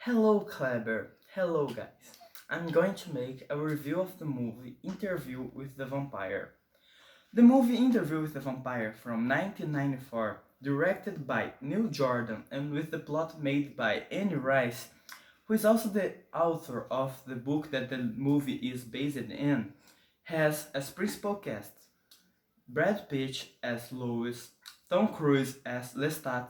Hello Kleber, hello guys. I'm going to make a review of the movie Interview with the Vampire. The movie Interview with the Vampire from 1994, directed by Neil Jordan and with the plot made by Annie Rice, who is also the author of the book that the movie is based in, has as principal cast Brad Pitt as Lois, Tom Cruise as Lestat,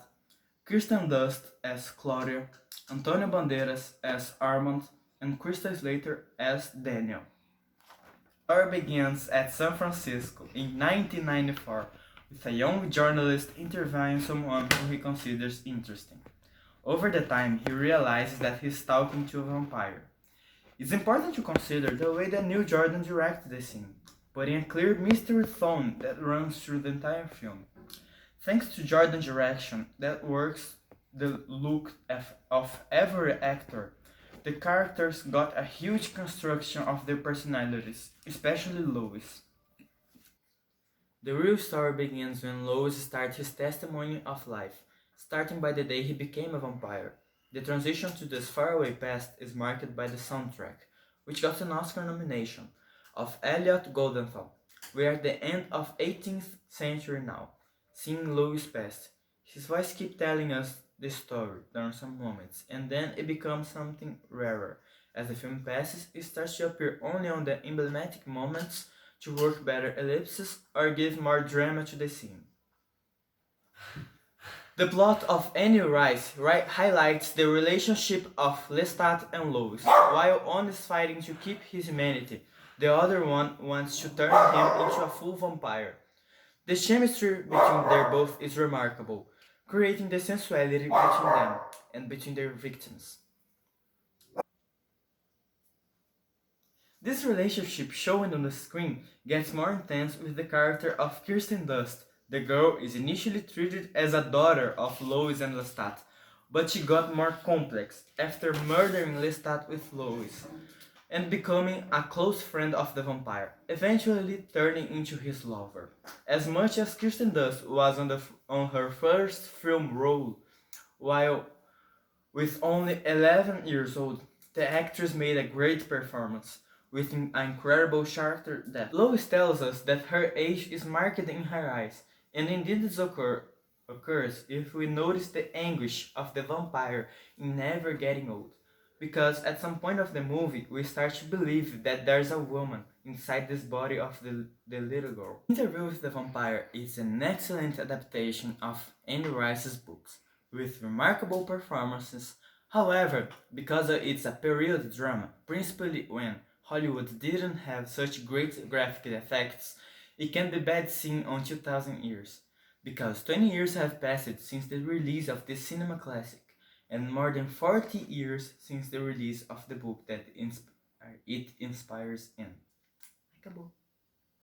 Kirsten Dunst as Claudia, Antonio Banderas as Armand, and Krista Slater as Daniel. The story begins at San Francisco in 1994 with a young journalist interviewing someone who he considers interesting. Over the time, he realizes that he's talking to a vampire. It's important to consider the way that Neil Jordan directed the scene, putting a clear mystery tone that runs through the entire film. Thanks to Jordan's direction that works the look of every actor, the characters got a huge construction of their personalities, especially Lois. The real story begins when Lois starts his testimony of life, starting by the day he became a vampire. The transition to this faraway past is marked by the soundtrack, which got an Oscar nomination, of Elliot Goldenthal. We are at the end of 18th century now, seeing Lois past. His voice keeps telling us the story during some moments, and then it becomes something rarer. As the film passes, it starts to appear only on the emblematic moments to work better ellipses or give more drama to the scene. The plot of Annie Rice highlights the relationship of Lestat and Lois. While one is fighting to keep his humanity, the other one wants to turn him into a full vampire. The chemistry between them both is remarkable, creating the sensuality between them and between their victims. This relationship shown on the screen gets more intense with the character of Kirsten Dunst. The girl is initially treated as a daughter of Lois and Lestat, but she got more complex after murdering Lestat with Lois and becoming a close friend of the vampire, eventually turning into his lover. As much as Kirsten Dunst was on her first film role, while with only 11 years old, the actress made a great performance, with an incredible character depth. Lois tells us that her age is marked in her eyes, and indeed this occurs if we notice the anguish of the vampire in never getting old. Because at some point of the movie, we start to believe that there's a woman inside this body of the little girl. Interview with the Vampire is an excellent adaptation of Anne Rice's books, with remarkable performances. However, because it's a period drama, principally when Hollywood didn't have such great graphic effects, it can be bad seen on 2000 years, because 20 years have passed since the release of this cinema classic, and more than 40 years since the release of the book that it inspires in. Acabou.